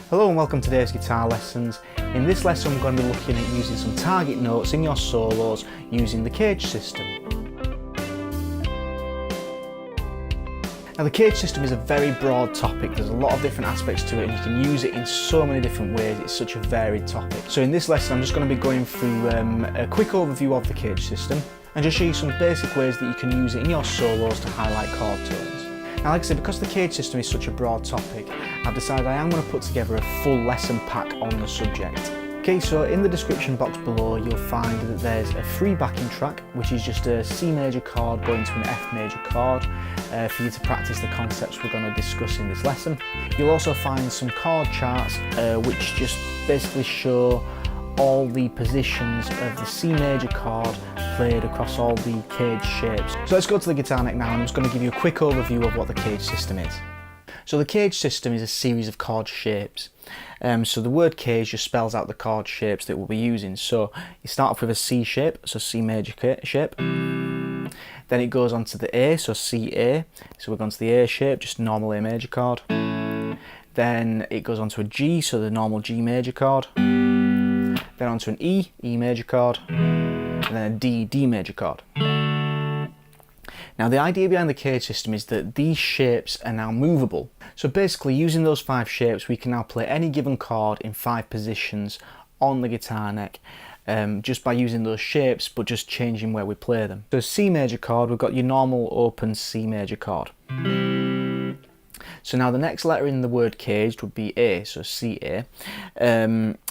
Hello and welcome to today's guitar lessons. In this lesson we're going to be looking at using some target notes in your solos using the CAGED system. Now the CAGED system is a very broad topic, there's a lot of different aspects to it and you can use it in so many different ways, it's such a varied topic. So in this lesson I'm just going to be going through a quick overview of the CAGED system and just show you some basic ways that you can use it in your solos to highlight chord tones. Now like I said, because the CAGED system is such a broad topic, I've decided I am going to put together a full lesson pack on the subject. Okay, so in the description box below you'll find that there's a free backing track which is just a C major chord going to an F major chord for you to practice the concepts we're going to discuss in this lesson. You'll also find some chord charts which just basically show all the positions of the C major chord played across all the CAGED shapes. So let's go to the guitar neck now and I'm just going to give you a quick overview of what the CAGED system is. So the CAGED system is a series of chord shapes. So the word CAGED just spells out the chord shapes that we'll be using. So you start off with a C shape, so C major shape. Then it goes on to the A, so C A. So we're going to the A shape, just normal A major chord. Then it goes on to a G, so the normal G major chord. Then on to an E, E major chord. And then a D, D major chord. Now the idea behind the CAGED system is that these shapes are now movable. So basically using those 5 shapes we can now play any given chord in 5 positions on the guitar neck just by using those shapes but just changing where we play them. So C major chord, we've got your normal open C major chord. So now the next letter in the word CAGED would be A, so C A.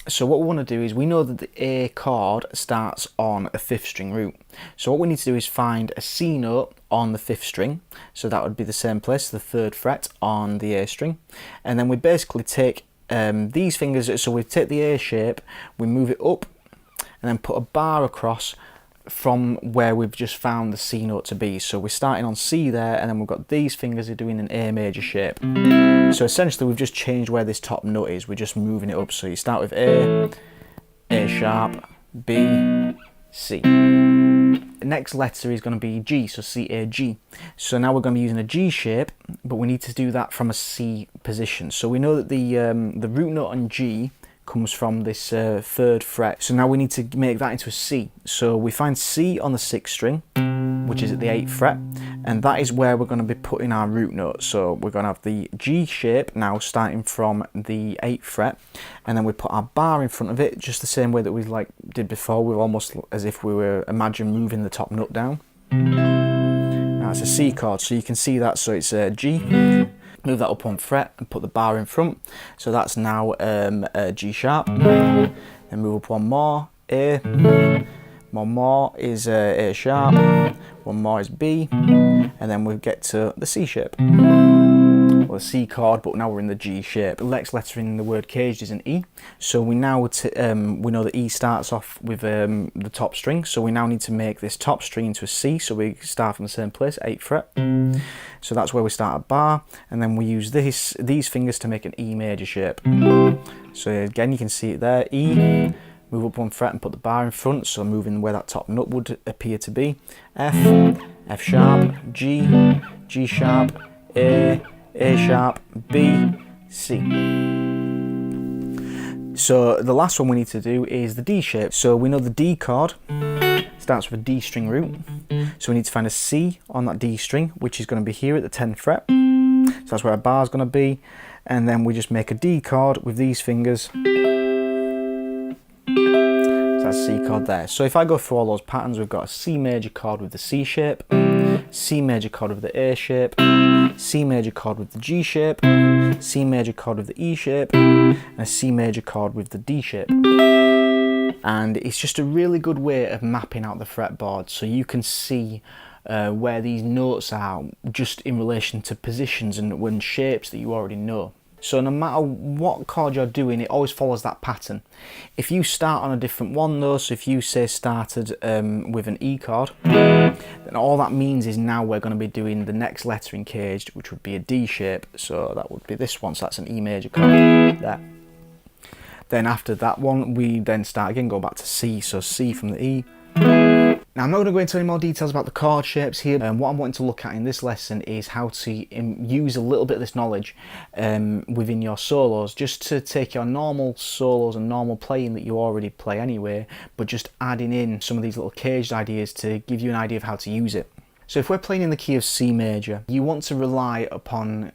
So what we want to do is, we know that the A chord starts on a 5th string root. So what we need to do is find a C note on the 5th string. So that would be the same place, the 3rd fret on the A string. And then we basically take these fingers, so we take the A shape, we move it up and then put a bar across from where we've just found the C note to be. So we're starting on C there and then we've got these fingers are doing an A major shape. So essentially we've just changed where this top note is, we're just moving it up. So you start with A, A sharp, B, C. The next letter is going to be G, so C, A, G. So now we're going to be using a G shape, but we need to do that from a C position. So we know that the root note on G comes from this 3rd fret. So now we need to make that into a C. So we find C on the 6th string, which is at the 8th fret, and that is where we're going to be putting our root note. So we're going to have the G shape now starting from the 8th fret, and then we put our bar in front of it, just the same way that we did before. We're almost as if we were, imagine moving the top note down. Now it's a C chord, so you can see that, so it's a G. Move that up 1 fret and put the bar in front. So that's now a G sharp. Then move up 1 more, A. 1 more is A sharp. 1 more is B. And then we get to the C shape. Or the C chord, but now we're in the G shape. The next letter in the word CAGED is an E. So we now we know that E starts off with the top string. So we now need to make this top string into a C. So we start from the same place, 8th fret. So that's where we start a bar, and then we use these fingers to make an E major shape. So again, you can see it there, E, move up 1 fret and put the bar in front, so moving where that top note would appear to be. F, F sharp, G, G sharp, A sharp, B, C. So the last one we need to do is the D shape. So we know the D chord starts with a D string root. So we need to find a C on that D string, which is going to be here at the 10th fret. So that's where our bar is going to be. And then we just make a D chord with these fingers. So that's C chord there. So if I go through all those patterns, we've got a C major chord with the C shape, C major chord with the A shape, C major chord with the G shape, C major chord with the E shape, and a C major chord with the D shape. And it's just a really good way of mapping out the fretboard so you can see where these notes are just in relation to positions and shapes that you already know. So no matter what chord you're doing, it always follows that pattern. If you start on a different one though, so if you say started with an E chord, then all that means is now we're going to be doing the next letter in CAGED, which would be a D shape. So that would be this one, so that's an E major chord there. Then after that one, we then start again, go back to C, so C from the E, Now I'm not going to go into any more details about the chord shapes here. What I'm wanting to look at in this lesson is how to use a little bit of this knowledge within your solos, just to take your normal solos and normal playing that you already play anyway, but just adding in some of these little caged ideas to give you an idea of how to use it. So if we're playing in the key of C major, you want to rely upon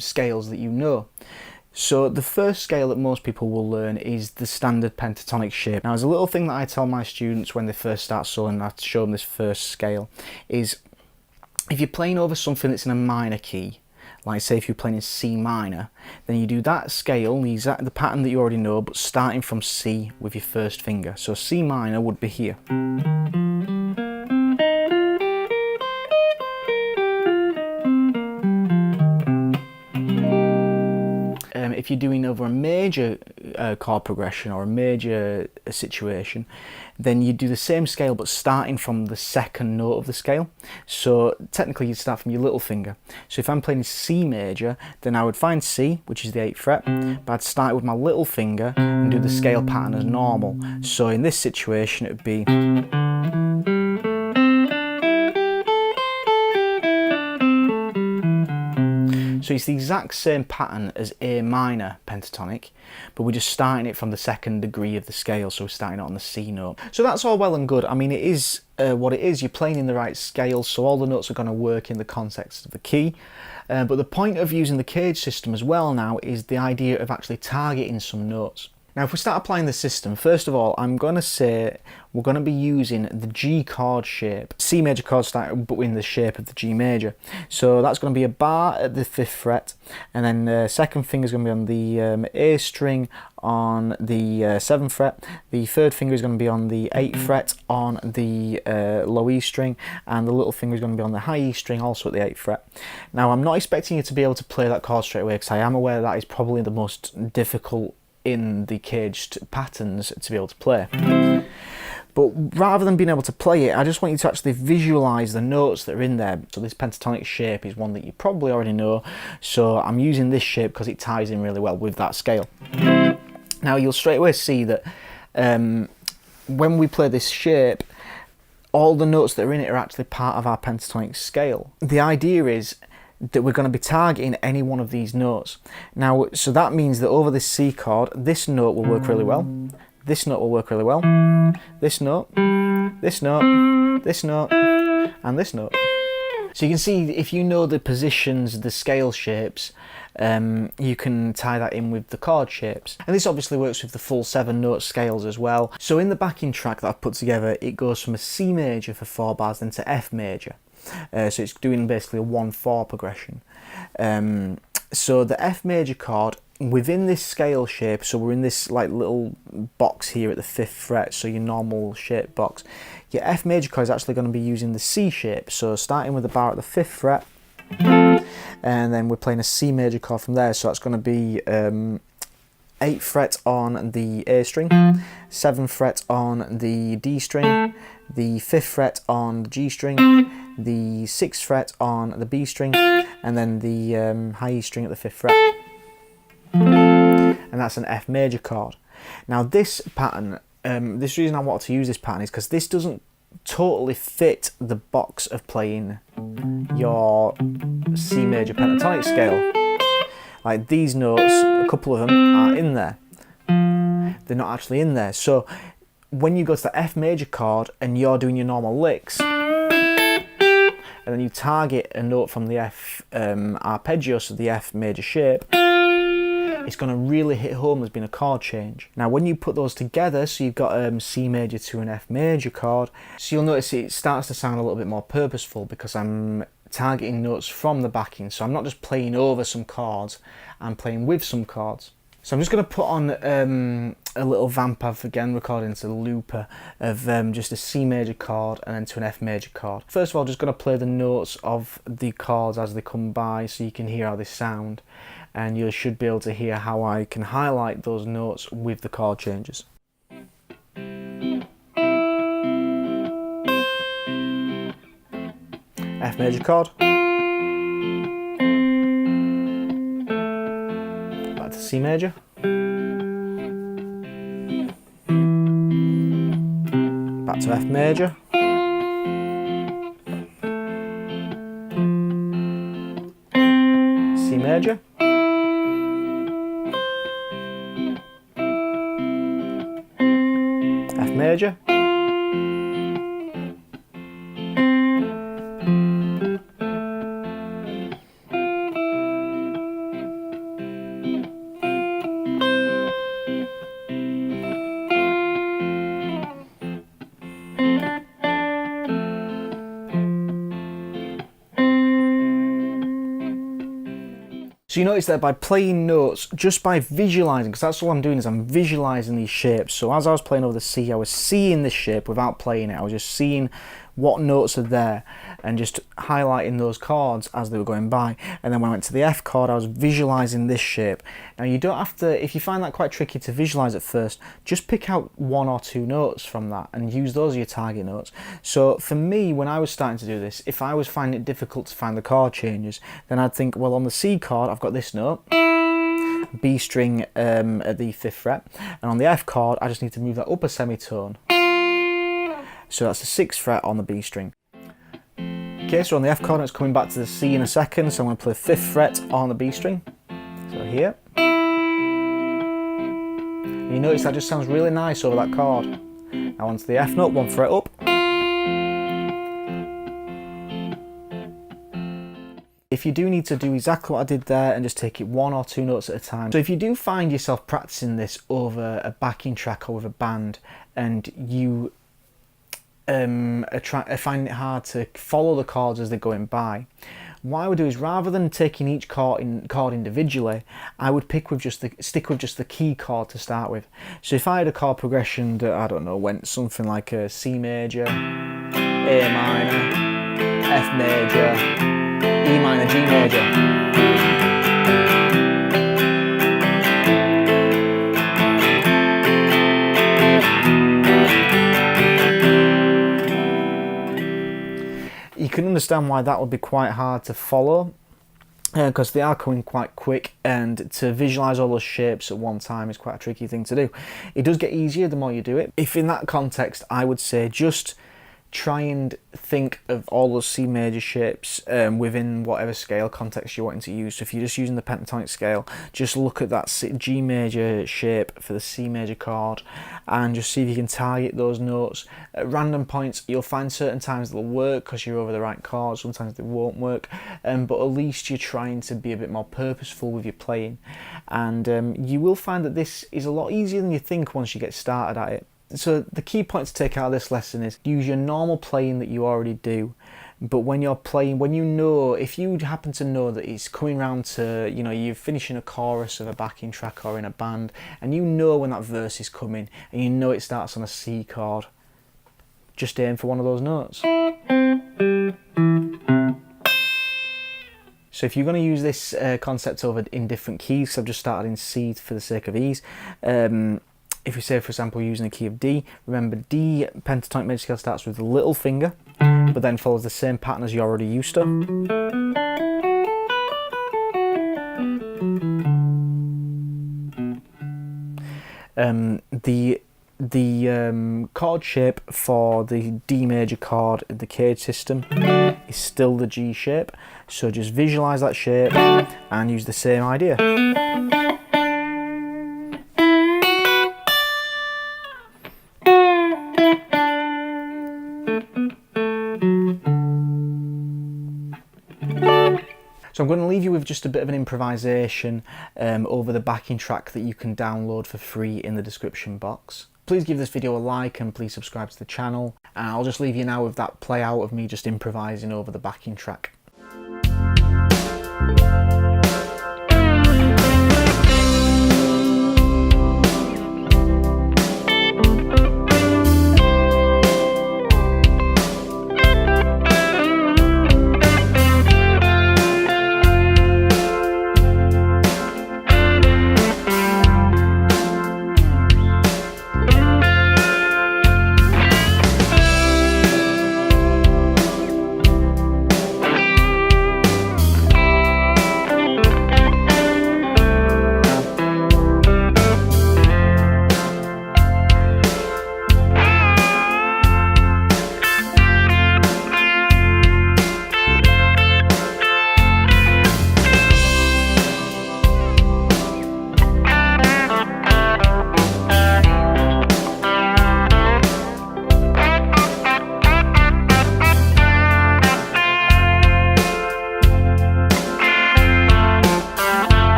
scales that you know. So the first scale that most people will learn is the standard pentatonic shape. Now, there's a little thing that I tell my students when they first start soloing, I show them this first scale, is if you're playing over something that's in a minor key, like say if you're playing in C minor, then you do that scale, the pattern that you already know, but starting from C with your first finger. So C minor would be here. If you're doing over a major chord progression or a major situation, then you do the same scale but starting from the second note of the scale. So technically you'd start from your little finger. So if I'm playing C major, then I would find C, which is the 8th fret, but I'd start with my little finger and do the scale pattern as normal. So in this situation it would be so it's the exact same pattern as A minor pentatonic, but we're just starting it from the second degree of the scale, so we're starting it on the C note. So that's all well and good. I mean, it is what it is. You're playing in the right scale, so all the notes are going to work in the context of the key. But the point of using the CAGED system as well now is the idea of actually targeting some notes. Now, if we start applying the system, first of all, I'm going to say we're going to be using the G chord shape. C major chord starting, but in the shape of the G major. So that's going to be a bar at the 5th fret, and then the second finger is going to be on the A string on the 7th fret. The third finger is going to be on the 8th fret on the low E string, and the little finger is going to be on the high E string, also at the 8th fret. Now, I'm not expecting you to be able to play that chord straight away, because I am aware that is probably the most difficult in the caged patterns to be able to play. But rather than being able to play it, I just want you to actually visualize the notes that are in there. So this pentatonic shape is one that you probably already know, so I'm using this shape because it ties in really well with that scale. Now you'll straight away see that when we play this shape, all the notes that are in it are actually part of our pentatonic scale. The idea is that we're going to be targeting any one of these notes. Now, so that means that over this C chord, this note will work really well, this note will work really well, this note, this note, this note, and this note. So you can see if you know the positions, the scale shapes, you can tie that in with the chord shapes. And this obviously works with the full 7 note scales as well. So in the backing track that I've put together, it goes from a C major for 4 bars then to F major. So it's doing basically a 1-4 progression. So the F major chord within this scale shape, so we're in this like little box here at the 5th fret, so your normal shape box, your F major chord is actually going to be using the C shape, so starting with the bar at the 5th fret, and then we're playing a C major chord from there, so that's going to be 8th fret on the A string, 7th fret on the D string, the 5th fret on the G string, the 6th fret on the B string, and then the high E string at the 5th fret. And that's an F major chord. Now this pattern, this reason I want to use this pattern is because this doesn't totally fit the box of playing your C major pentatonic scale. Like these notes, a couple of them are in there. They're not actually in there. So when you go to the F major chord and you're doing your normal licks, and then you target a note from the F arpeggio, so the F major shape, it's going to really hit home there's been a chord change. Now when you put those together, so you've got C major to an F major chord, so you'll notice it starts to sound a little bit more purposeful because I'm targeting notes from the backing, so I'm not just playing over some chords, I'm playing with some chords. So I'm just going to put on a little vamp I've again recorded into the looper of just a C major chord and then to an F major chord. First of all, just going to play the notes of the chords as they come by so you can hear how they sound, and you should be able to hear how I can highlight those notes with the chord changes. F major chord, back to C major, back to F major, major. So you notice that by playing notes, just by visualising, because that's all I'm doing is I'm visualising these shapes. So as I was playing over the C, I was seeing this shape without playing it. I was just seeing what notes are there and just highlighting those chords as they were going by. And then when I went to the F chord, I was visualising this shape. Now you don't have to, if you find that quite tricky to visualise at first, just pick out 1 or 2 notes from that and use those as your target notes. So for me, when I was starting to do this, if I was finding it difficult to find the chord changes, then I'd think, well, on the C chord, I've got this note, B string at the 5th fret, and on the F chord, I just need to move that up a semitone. So that's the 6th fret on the B string. Okay, so on the F chord, it's coming back to the C in a second, so I'm going to play 5th fret on the B string. So here. And you notice that just sounds really nice over that chord. Now onto the F note, 1 fret up. If you do need to do exactly what I did there and just take it 1 or 2 notes at a time. So if you do find yourself practicing this over a backing track or with a band and you finding it hard to follow the chords as they're going by, what I would do is, rather than taking each chord individually, I would stick with just the key chord to start with. So if I had a chord progression that, I don't know, went something like a C major, A minor, F major, E minor, G major. You can understand why that would be quite hard to follow, because they are coming quite quick, and to visualise all those shapes at one time is quite a tricky thing to do. It does get easier the more you do it. If in that context, I would say just try and think of all those C major shapes within whatever scale context you're wanting to use. So if you're just using the pentatonic scale, just look at that G major shape for the C major chord and just see if you can target those notes. At random points, you'll find certain times they'll work because you're over the right chord, sometimes they won't work, but at least you're trying to be a bit more purposeful with your playing. And you will find that this is a lot easier than you think once you get started at it. So the key point to take out of this lesson is use your normal playing that you already do, but when you're playing, when you know, if you happen to know that it's coming round to, you know, you're finishing a chorus of a backing track or in a band, and you know when that verse is coming, and you know it starts on a C chord, just aim for one of those notes. So if you're going to use this concept over in different keys, so I've just started in C for the sake of ease, if you say, for example, using the key of D, remember D pentatonic major scale starts with the little finger, but then follows the same pattern as you're already used to. The chord shape for the D major chord in the CAGED system is still the G shape, so just visualise that shape and use the same idea. So I'm going to leave you with just a bit of an improvisation over the backing track that you can download for free in the description box. Please give this video a like and please subscribe to the channel, and I'll just leave you now with that play out of me just improvising over the backing track.